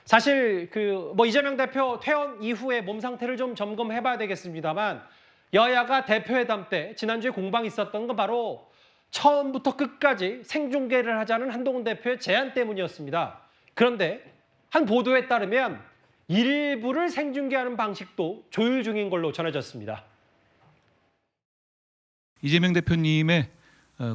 사실 이재명 대표 퇴원 이후에 몸 상태를 좀 점검해봐야 되겠습니다만 여야가 대표회담 때 지난주에 공방이 있었던 건 바로 처음부터 끝까지 생중계를 하자는 한동훈 대표의 제안 때문이었습니다. 그런데 한 보도에 따르면 일부를 생중계하는 방식도 조율 중인 걸로 전해졌습니다. 이재명 대표님의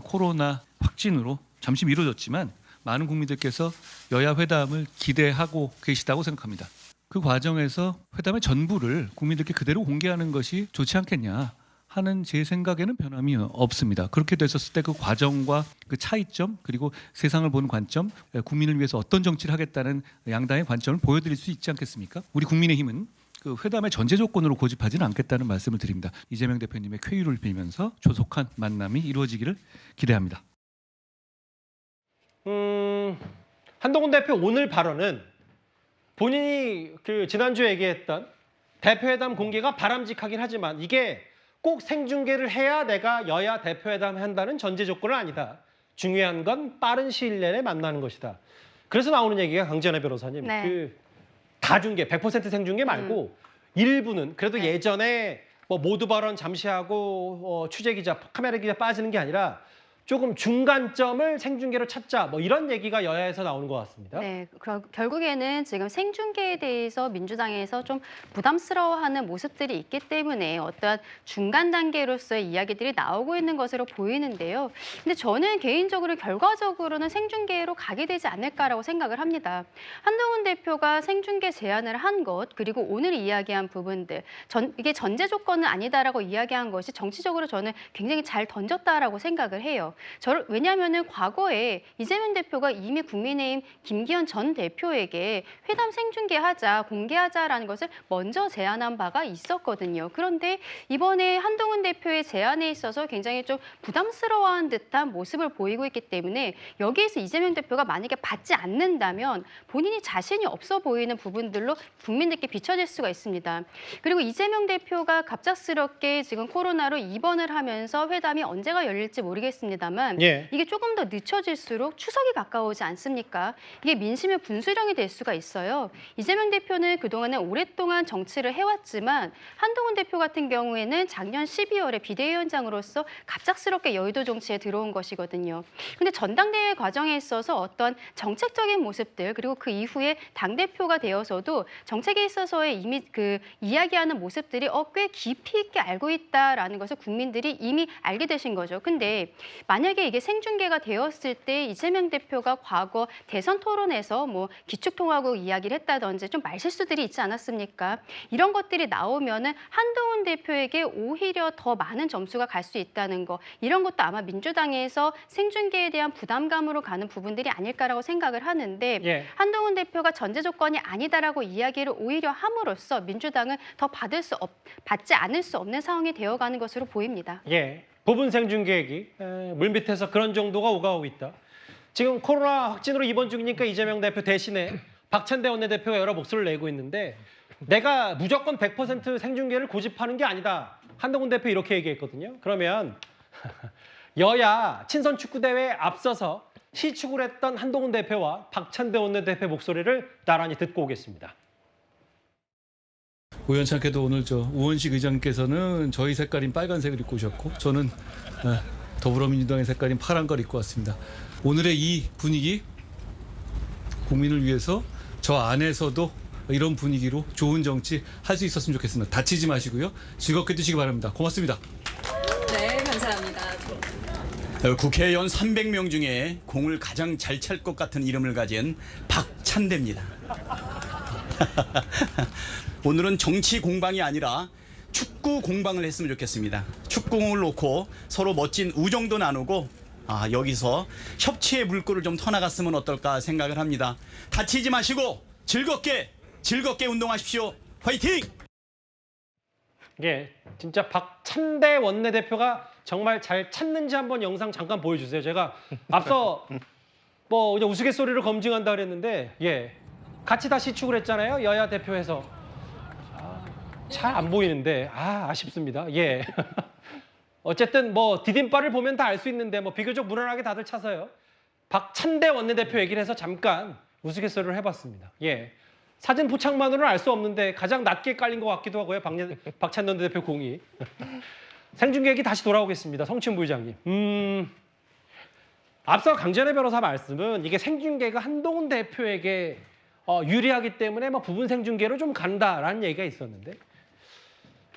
코로나 확진으로 잠시 미뤄졌지만 많은 국민들께서 여야 회담을 기대하고 계시다고 생각합니다. 그 과정에서 회담의 전부를 국민들께 그대로 공개하는 것이 좋지 않겠냐 하는 제 생각에는 변함이 없습니다. 그렇게 됐었을 때 그 과정과 그 차이점 그리고 세상을 보는 관점, 국민을 위해서 어떤 정치를 하겠다는 양당의 관점을 보여드릴 수 있지 않겠습니까? 우리 국민의힘은 그 회담의 전제 조건으로 고집하지는 않겠다는 말씀을 드립니다. 이재명 대표님의 쾌유를 빌면서 조속한 만남이 이루어지기를 기대합니다. 한동훈 대표 오늘 발언은 본인이 지난주에 얘기했던 대표회담 공개가 바람직하긴 하지만 이게 꼭 생중계를 해야 내가 여야 대표회담 한다는 전제 조건은 아니다. 중요한 건 빠른 시일 내에 만나는 것이다. 그래서 나오는 얘기가 강지연의 변호사님, 네. 다중계, 100% 생중계 말고 일부는 그래도 예전에 모두 발언 잠시 하고 취재 기자, 카메라 기자 빠지는 게 아니라 조금 중간점을 생중계로 찾자 이런 얘기가 여야에서 나오는 것 같습니다. 네, 결국에는 지금 생중계에 대해서 민주당에서 좀 부담스러워하는 모습들이 있기 때문에 어떠한 중간 단계로서의 이야기들이 나오고 있는 것으로 보이는데요. 근데 저는 개인적으로 결과적으로는 생중계로 가게 되지 않을까라고 생각을 합니다. 한동훈 대표가 생중계 제안을 한 것, 그리고 오늘 이야기한 부분들, 이게 전제 조건은 아니다라고 이야기한 것이 정치적으로 저는 굉장히 잘 던졌다라고 생각을 해요. 왜냐하면 과거에 이재명 대표가 이미 국민의힘 김기현 전 대표에게 회담 생중계하자, 공개하자라는 것을 먼저 제안한 바가 있었거든요. 그런데 이번에 한동훈 대표의 제안에 있어서 굉장히 좀 부담스러워한 듯한 모습을 보이고 있기 때문에 여기에서 이재명 대표가 만약에 받지 않는다면 본인이 자신이 없어 보이는 부분들로 국민들께 비춰질 수가 있습니다. 그리고 이재명 대표가 갑작스럽게 지금 코로나로 입원을 하면서 회담이 언제가 열릴지 모르겠습니다. 예. 이게 조금 더 늦춰질수록 추석이 가까우지 않습니까? 이게 민심의 분수령이 될 수가 있어요. 이재명 대표는 그동안에 오랫동안 정치를 해왔지만 한동훈 대표 같은 경우에는 작년 12월에 비대위원장으로서 갑작스럽게 여의도 정치에 들어온 것이거든요. 근데 전당대회 과정에 있어서 어떤 정책적인 모습들 그리고 그 이후에 당대표가 되어서도 정책에 있어서의 이미 이야기하는 모습들이 꽤 깊이 있게 알고 있다라는 것을 국민들이 이미 알게 되신 거죠. 근데 만약에 이게 생중계가 되었을 때 이재명 대표가 과거 대선 토론에서 기축통화국 이야기를 했다든지 좀 말실수들이 있지 않았습니까? 이런 것들이 나오면은 한동훈 대표에게 오히려 더 많은 점수가 갈 수 있다는 거, 이런 것도 아마 민주당에서 생중계에 대한 부담감으로 가는 부분들이 아닐까라고 생각을 하는데 예. 한동훈 대표가 전제 조건이 아니다라고 이야기를 오히려 함으로써 민주당은 더 받지 않을 수 없는 상황이 되어가는 것으로 보입니다. 예. 부분 생중계 얘기, 물밑에서 그런 정도가 오가고 있다. 지금 코로나 확진으로 입원 중이니까 이재명 대표 대신에 박찬대 원내대표가 여러 목소리를 내고 있는데 내가 무조건 100% 생중계를 고집하는 게 아니다. 한동훈 대표 이렇게 얘기했거든요. 그러면 여야 친선 축구대회에 앞서서 시축을 했던 한동훈 대표와 박찬대 원내대표 목소리를 나란히 듣고 오겠습니다. 우연찮게도 오늘 우원식 의장께서는 저희 색깔인 빨간색을 입고 오셨고 저는 더불어민주당의 색깔인 파란 걸 입고 왔습니다. 오늘의 이 분위기 국민을 위해서 저 안에서도 이런 분위기로 좋은 정치 할 수 있었으면 좋겠습니다. 다치지 마시고요. 즐겁게 드시기 바랍니다. 고맙습니다. 네, 감사합니다. 국회의원 300명 중에 공을 가장 잘 찰 것 같은 이름을 가진 박찬대입니다. 오늘은 정치 공방이 아니라 축구 공방을 했으면 좋겠습니다. 축구공을 놓고 서로 멋진 우정도 나누고 여기서 협치의 물꼬를 좀 터나갔으면 어떨까 생각을 합니다. 다치지 마시고 즐겁게 운동하십시오. 화이팅! 예, 진짜 박찬대 원내대표가 정말 잘 찾는지 한번 영상 잠깐 보여주세요. 제가 앞서 그냥 우스갯소리를 검증한다 그랬는데 같이 다 시축을 했잖아요. 여야 대표에서. 잘 안 보이는데 아쉽습니다. 예. 어쨌든 디딤발을 보면 다 알 수 있는데 비교적 무난하게 다들 차서요. 박찬대 원내대표 얘기를 해서 잠깐 우스갯소리를 해봤습니다. 예. 사진 포착만으로는 알 수 없는데 가장 낮게 깔린 것 같기도 하고요. 박찬던 대표 공이. 생중계기 다시 돌아오겠습니다. 성춘 부의장님. 앞서 강전의 변호사 말씀은 이게 생중계가 한동훈 대표에게 유리하기 때문에 뭐 부분 생중계로 좀 간다라는 얘기가 있었는데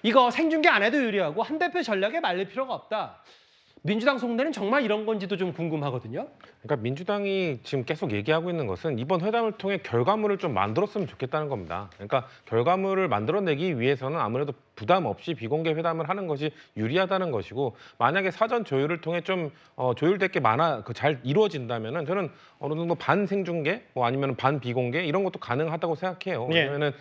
이거 생중계 안 해도 유리하고 한 대표 전략에 말릴 필요가 없다. 민주당 속내는 정말 이런 건지도 좀 궁금하거든요. 그러니까 민주당이 지금 계속 얘기하고 있는 것은 이번 회담을 통해 결과물을 좀 만들었으면 좋겠다는 겁니다. 그러니까 결과물을 만들어내기 위해서는 아무래도 부담 없이 비공개 회담을 하는 것이 유리하다는 것이고 만약에 사전 조율을 통해 좀 조율될 게 잘 이루어진다면은 저는 어느 정도 반생중계 뭐 아니면 반비공개 이런 것도 가능하다고 생각해요. 예. 왜냐면은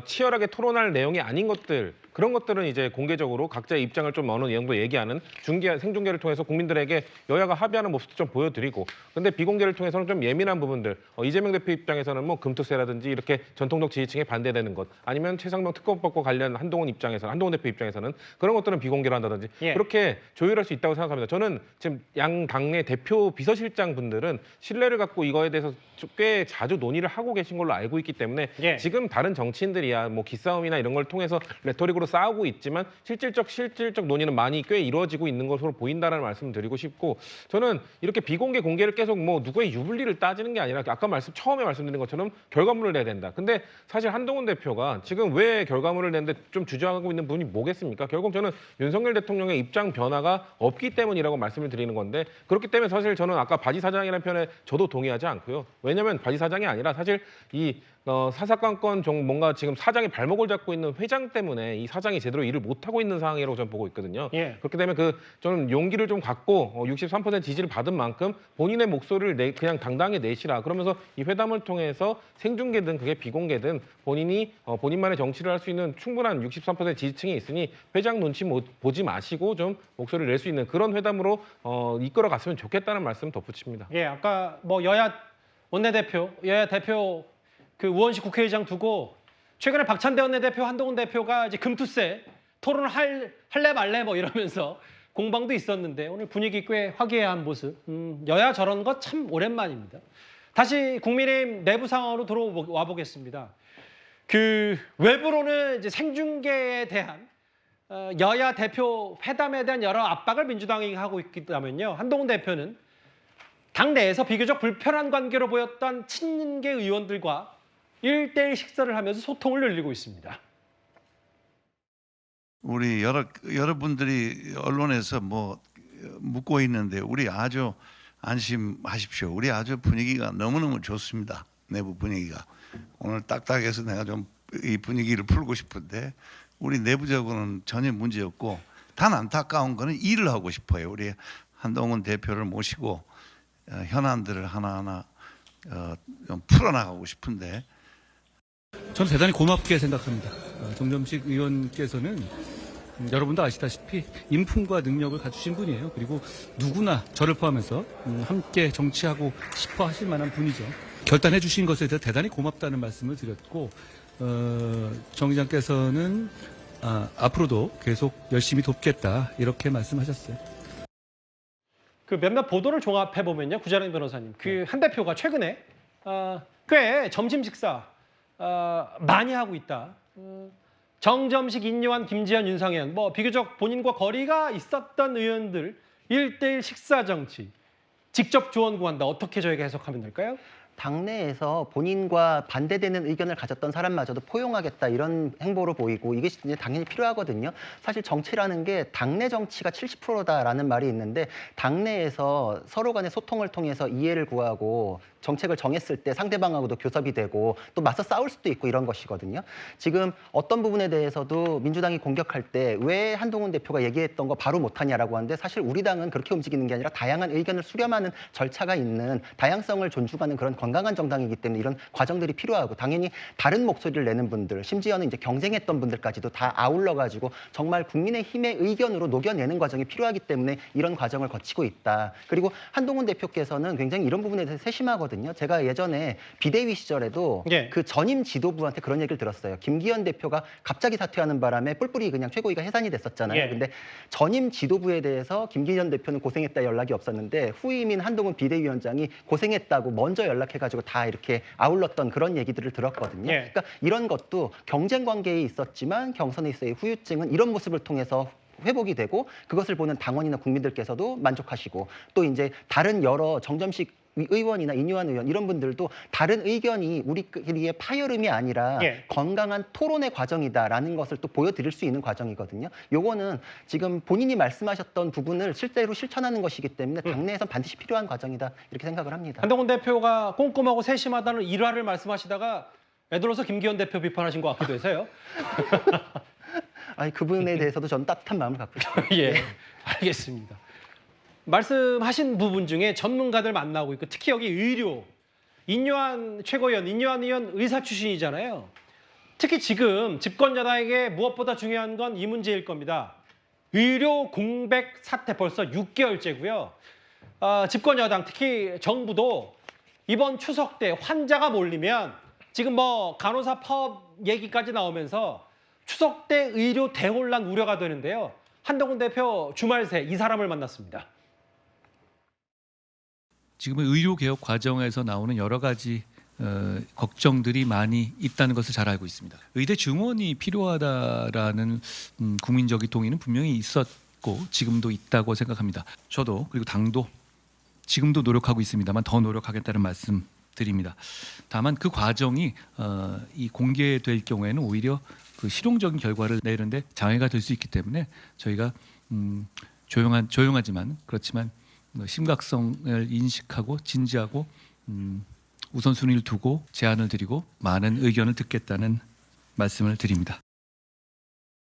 치열하게 토론할 내용이 아닌 것들 그런 것들은 이제 공개적으로 각자의 입장을 좀 어느 정도 얘기하는 생중계를 통해서 국민들에게 여야가 합의하는 모습도 좀 보여드리고 근데 비공개를 통해서는 좀 예민한 부분들 이재명 대표 입장에서는 뭐 금투세라든지 이렇게 전통적 지지층에 반대되는 것 아니면 최상병 특검법과 관련 한동훈 대표 입장에서는 그런 것들은 비공개로 한다든지 예. 그렇게 조율할 수 있다고 생각합니다. 저는 지금 양 당내 대표 비서실장 분들은 신뢰를 갖고 이거에 대해서 꽤 자주 논의를 하고 계신 걸로 알고 있기 때문에 예. 지금 다른 정치인들이야 뭐 기싸움이나 이런 걸 통해서 레토릭으로 싸우고 있지만 실질적 논의는 많이 꽤 이루어지고 있는 것으로 보인다는 말씀을 드리고 싶고 저는 이렇게 비공개 공개를 계속 뭐 누구의 유불리를 따지는 게 아니라 아까 처음에 말씀드린 것처럼 결과물을 내야 된다. 근데 사실 한동훈 대표가 지금 왜 결과물을 내는데 좀 주저하고 있는 부분이 뭐겠습니까? 결국 저는 윤석열 대통령의 입장 변화가 없기 때문이라고 말씀을 드리는 건데 그렇기 때문에 사실 저는 아까 바지 사장이라는 표현에 저도 동의하지 않고요. 왜냐하면 바지 사장이 아니라 사실 이 사사건건 뭔가 지금 사장이 발목을 잡고 있는 회장 때문에 이 사장이 제대로 일을 못하고 있는 상황이라고 저는 보고 있거든요. 예. 그렇기 때문에 저는 용기를 좀 갖고 63% 지지를 받은 만큼 본인의 목소리를 그냥 당당히 내시라. 그러면서 이 회담을 통해서 생중계든 그게 비공개든 본인이 본인만의 정치를 할 수 있는 충분한 63% 지지층이 있으니 회장 눈치 보지 마시고 좀 목소리를 낼 수 있는 그런 회담으로 이끌어 갔으면 좋겠다는 말씀 덧붙입니다. 예, 아까 뭐 여야 대표 그 우원식 국회의장 두고 최근에 박찬대 원내대표, 한동훈 대표가 이제 금투세 토론을 할래 말래 뭐 이러면서 공방도 있었는데 오늘 분위기 꽤 화기애애한 모습. 여야 저런 거 참 오랜만입니다. 다시 국민의힘 내부 상황으로 들어와 보겠습니다. 그 외부로는 이제 생중계에 대한 여야 대표 회담에 대한 여러 압박을 민주당이 하고 있다면요. 한동훈 대표는 당내에서 비교적 불편한 관계로 보였던 친윤계 의원들과 1대1 식사를 하면서 소통을 늘리고 있습니다. 우리 여러분들이 언론에서 뭐 묻고 있는데 우리 아주 안심하십시오. 우리 아주 분위기가 너무너무 좋습니다. 내부 분위기가. 오늘 딱딱해서 내가 좀 이 분위기를 풀고 싶은데 우리 내부적으로는 전혀 문제 없고 단 안타까운 거는 일을 하고 싶어요. 우리 한동훈 대표를 모시고 현안들을 하나하나 좀 풀어나가고 싶은데 저는 대단히 고맙게 생각합니다. 정점식 의원께서는 여러분도 아시다시피 인품과 능력을 갖추신 분이에요. 그리고 누구나 저를 포함해서 함께 정치하고 싶어 하실 만한 분이죠. 결단해 주신 것에 대해서 대단히 고맙다는 말씀을 드렸고 정 의장께서는 앞으로도 계속 열심히 돕겠다 이렇게 말씀하셨어요. 그 몇몇 보도를 종합해 보면요, 구자령 변호사님, 그 한 대표가 최근에 꽤 점심 식사 많이 하고 있다. 정점식, 인요한, 김지현, 윤상현, 뭐 비교적 본인과 거리가 있었던 의원들 1대1 식사 정치 직접 조언 구한다. 어떻게 저희가 해석하면 될까요? 당내에서 본인과 반대되는 의견을 가졌던 사람마저도 포용하겠다 이런 행보로 보이고 이게 이제 당연히 필요하거든요. 사실 정치라는 게 당내 정치가 70%다라는 말이 있는데 당내에서 서로 간의 소통을 통해서 이해를 구하고 정책을 정했을 때 상대방하고도 교섭이 되고 또 맞서 싸울 수도 있고 이런 것이거든요. 지금 어떤 부분에 대해서도 민주당이 공격할 때 왜 한동훈 대표가 얘기했던 거 바로 못하냐라고 하는데 사실 우리 당은 그렇게 움직이는 게 아니라 다양한 의견을 수렴하는 절차가 있는 다양성을 존중하는 그런 건강한 정당이기 때문에 이런 과정들이 필요하고 당연히 다른 목소리를 내는 분들 심지어는 이제 경쟁했던 분들까지도 다 아울러 가지고 정말 국민의힘의 의견으로 녹여내는 과정이 필요하기 때문에 이런 과정을 거치고 있다. 그리고 한동훈 대표께서는 굉장히 이런 부분에 대해서 세심하거든요. 많거든요. 제가 예전에 비대위 시절에도 예. 그 전임 지도부한테 그런 얘기를 들었어요. 김기현 대표가 갑자기 사퇴하는 바람에 뿔뿔이 그냥 최고위가 해산이 됐었잖아요. 예. 근데 전임 지도부에 대해서 김기현 대표는 고생했다 연락이 없었는데 후임인 한동훈 비대위원장이 고생했다고 먼저 연락해가지고 다 이렇게 아울렀던 그런 얘기들을 들었거든요. 예. 그러니까 이런 것도 경쟁 관계에 있었지만 경선에 있어의 후유증은 이런 모습을 통해서 회복이 되고 그것을 보는 당원이나 국민들께서도 만족하시고 또 이제 다른 여러 정점식 의원이나 인유한 의원 이런 분들도 다른 의견이 우리끼리의 파열음이 아니라 예. 건강한 토론의 과정이다라는 것을 또 보여드릴 수 있는 과정이거든요. 요거는 지금 본인이 말씀하셨던 부분을 실제로 실천하는 것이기 때문에 당내에선 반드시 필요한 과정이다 이렇게 생각을 합니다. 한동훈 대표가 꼼꼼하고 세심하다는 일화를 말씀하시다가 애들어서 김기현 대표 비판하신 것 같기도 해서요. 아니 그분에 대해서도 저는 따뜻한 마음을 갖고 있습니다. 예, 알겠습니다. 말씀하신 부분 중에 전문가들 만나고 있고 특히 여기 의료, 인유한 최고위원, 인유한 의원 의사 출신이잖아요. 특히 지금 집권 여당에게 무엇보다 중요한 건 이 문제일 겁니다. 의료 공백 사태 벌써 6개월째고요. 집권 여당 특히 정부도 이번 추석 때 환자가 몰리면 지금 뭐 간호사 파업 얘기까지 나오면서 추석 때 의료 대혼란 우려가 되는데요. 한동훈 대표 주말 새 이 사람을 만났습니다. 지금의 의료 개혁 과정에서 나오는 여러 가지 걱정들이 많이 있다는 것을 잘 알고 있습니다. 의대 증원이 필요하다라는 국민적인 동의는 분명히 있었고 지금도 있다고 생각합니다. 저도 그리고 당도 지금도 노력하고 있습니다만 더 노력하겠다는 말씀 드립니다. 다만 그 과정이 이 공개될 경우에는 오히려 그 실용적인 결과를 내는데 장애가 될 수 있기 때문에 저희가 조용하지만 그렇지만 심각성을 인식하고 진지하고 우선순위를 두고 제안을 드리고 많은 의견을 듣겠다는 말씀을 드립니다.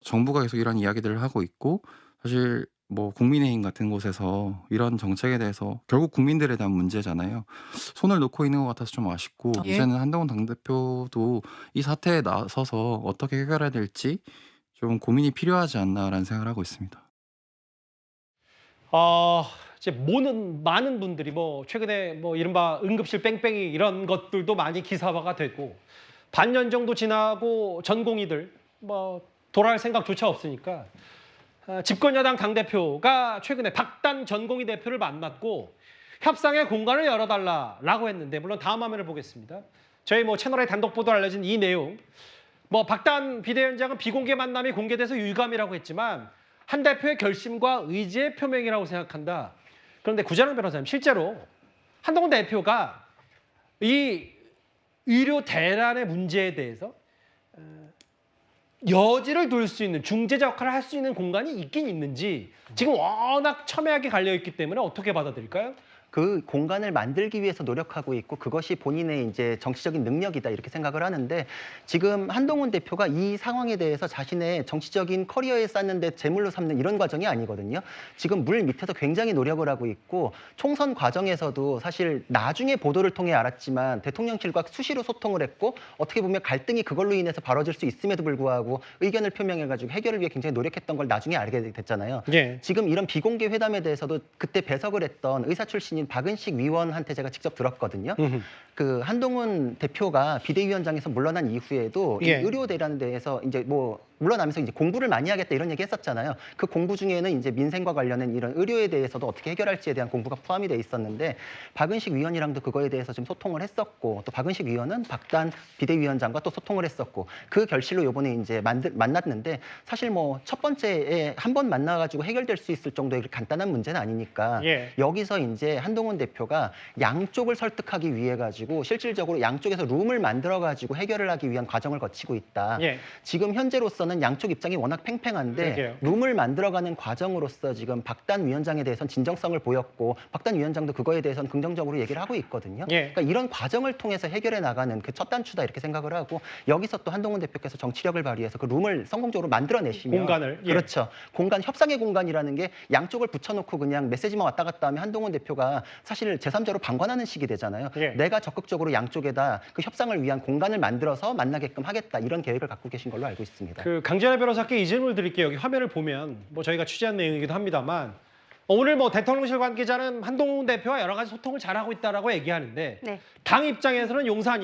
정부가 계속 이런 이야기들을 하고 있고 사실 뭐 국민의힘 같은 곳에서 이런 정책에 대해서 결국 국민들에 대한 문제잖아요. 손을 놓고 있는 것 같아서 좀 아쉽고 이제는 한동훈 당대표도 이 사태에 나서서 어떻게 해결해야 될지 좀 고민이 필요하지 않나라는 생각을 하고 있습니다. 이제 많은 분들이 뭐 최근에 뭐 이른바 응급실 뺑뺑이 이런 것들도 많이 기사화가 되고 반년 정도 지나고 전공의들 뭐 돌아갈 생각조차 없으니까 집권 여당 당대표가 최근에 박단 전공의 대표를 만났고 협상의 공간을 열어달라라고 했는데 물론 다음 화면을 보겠습니다. 저희 뭐 채널에 단독 보도 알려진 이 내용 뭐 박단 비대위원장은 비공개 만남이 공개돼서 유감이라고 했지만 한 대표의 결심과 의지의 표명이라고 생각한다. 그런데 구자룡 변호사님 실제로 한동훈 대표가 이 의료 대란의 문제에 대해서 여지를 둘 수 있는 중재자 역할을 할 수 있는 공간이 있긴 있는지 지금 워낙 첨예하게 갈려있기 때문에 어떻게 받아들일까요? 그 공간을 만들기 위해서 노력하고 있고 그것이 본인의 이제 정치적인 능력이다 이렇게 생각을 하는데 지금 한동훈 대표가 이 상황에 대해서 자신의 정치적인 커리어에 쌓는데 제물로 삼는 이런 과정이 아니거든요. 지금 물 밑에서 굉장히 노력을 하고 있고 총선 과정에서도 사실 나중에 보도를 통해 알았지만 대통령실과 수시로 소통을 했고 어떻게 보면 갈등이 그걸로 인해서 벌어질 수 있음에도 불구하고 의견을 표명해가지고 해결을 위해 굉장히 노력했던 걸 나중에 알게 됐잖아요. 예. 지금 이런 비공개 회담에 대해서도 그때 배석을 했던 의사 출신인 박은식 위원한테 제가 직접 들었거든요. 그 한동훈 대표가 비대위원장에서 물러난 이후에도 예. 이 의료 대란에 대해서 이제 뭐 물러나면서 이제 공부를 많이 하겠다 이런 얘기 했었잖아요. 그 공부 중에는 이제 민생과 관련된 이런 의료에 대해서도 어떻게 해결할지에 대한 공부가 포함이 돼 있었는데 박은식 위원이랑도 그거에 대해서 좀 소통을 했었고 또 박은식 위원은 박단 비대위원장과 또 소통을 했었고 그 결실로 요번에 이제 만났는데 사실 뭐 첫 번째에 한 번 만나가지고 해결될 수 있을 정도의 간단한 문제는 아니니까 예. 여기서 이제 한동훈 대표가 양쪽을 설득하기 위해 가지고 실질적으로 양쪽에서 룸을 만들어 가지고 해결을 하기 위한 과정을 거치고 있다. 예. 지금 현재로서는 양쪽 입장이 워낙 팽팽한데 그러게요. 룸을 만들어가는 과정으로서 지금 박단 위원장에 대해서는 진정성을 보였고 박단 위원장도 그거에 대해서는 긍정적으로 얘기를 하고 있거든요. 예. 그러니까 이런 과정을 통해서 해결해 나가는 그 첫 단추다 이렇게 생각을 하고 여기서 또 한동훈 대표께서 정치력을 발휘해서 그 룸을 성공적으로 만들어내시면 공간을, 예. 그렇죠. 공간 협상의 공간이라는 게 양쪽을 붙여놓고 그냥 메시지만 왔다 갔다 하면 한동훈 대표가 사실 제3자로 방관하는 식이 되잖아요. 예. 내가 적극적으로 양쪽에다 그 협상을 위한 공간을 만들어서 만나게끔 하겠다 이런 계획을 갖고 계신 걸로 알고 있습니다. 그 강재나 변호사께 이 질문을 드릴게요. 여기 화면을 보면 뭐 저희가 취재한 내용이기도 합니다만 오늘 뭐 대통령실 관계자는 한동훈 대표와 여러 가지 소통을 잘하고 있다라고 얘기하는데 네. 당 입장에서는 용산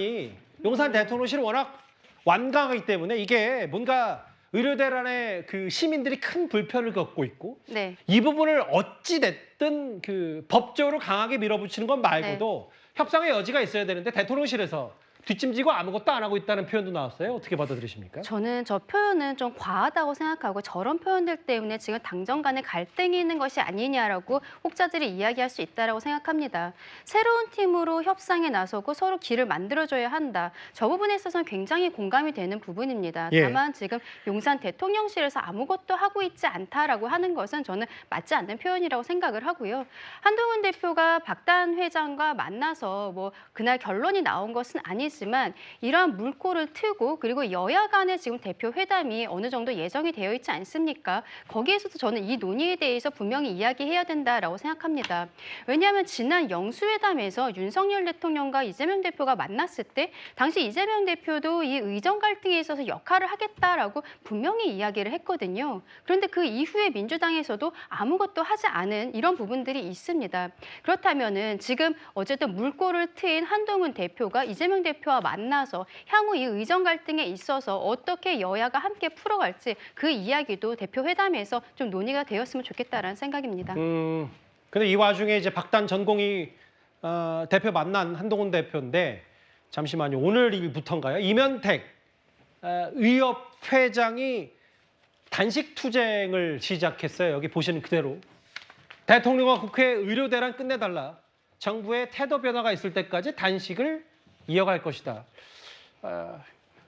대통령실이 워낙 완강하기 때문에 이게 뭔가 의료대란의 그 시민들이 큰 불편을 겪고 있고 네. 이 부분을 어찌 됐든 그 법적으로 강하게 밀어붙이는 것 말고도 협상의 여지가 있어야 되는데 대통령실에서 뒷짐지고 아무것도 안 하고 있다는 표현도 나왔어요. 어떻게 받아들이십니까? 저는 저 표현은 좀 과하다고 생각하고 저런 표현들 때문에 지금 당정 간에 갈등이 있는 것이 아니냐라고 혹자들이 이야기할 수 있다라고 생각합니다. 새로운 팀으로 협상에 나서고 서로 길을 만들어줘야 한다. 저 부분에 있어서는 굉장히 공감이 되는 부분입니다. 예. 다만 지금 용산 대통령실에서 아무것도 하고 있지 않다라고 하는 것은 저는 맞지 않는 표현이라고 생각을 하고요. 한동훈 대표가 박단 회장과 만나서 뭐 그날 결론이 나온 것은 아니지만 이러한 물꼬를 트고 그리고 여야 간의 지금 대표 회담이 어느 정도 예정이 되어 있지 않습니까? 거기에서도 저는 이 논의에 대해서 분명히 이야기해야 된다라고 생각합니다. 왜냐하면 지난 영수회담에서 윤석열 대통령과 이재명 대표가 만났을 때 당시 이재명 대표도 이 의정 갈등에 있어서 역할을 하겠다라고 분명히 이야기를 했거든요. 그런데 그 이후에 민주당에서도 아무것도 하지 않은 이런 부분들이 있습니다. 그렇다면은 지금 어쨌든 물꼬를 트인 한동훈 대표가 이재명 대표와 만나서 향후 이 의정 갈등에 있어서 어떻게 여야가 함께 풀어갈지 그 이야기도 대표 회담에서 좀 논의가 되었으면 좋겠다라는 생각입니다. 근데 이 와중에 이제 박단 전공이 대표 만난 한동훈 대표인데 잠시만요. 오늘 일부터인가요? 이면택 의협 회장이 단식 투쟁을 시작했어요. 여기 보시는 그대로. 대통령과 국회 의료 대란 끝내달라. 정부의 태도 변화가 있을 때까지 단식을 이어갈 것이다.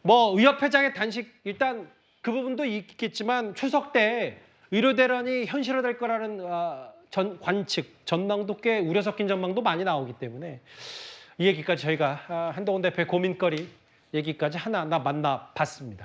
뭐 의협 회장의 단식 일단 그 부분도 있겠지만 추석 때 의료 대란이 현실화될 거라는 관측, 전망도 꽤 우려 섞인 전망도 많이 나오기 때문에 이 얘기까지 저희가 한동훈 대표의 고민거리 얘기까지 하나하나 만나봤습니다.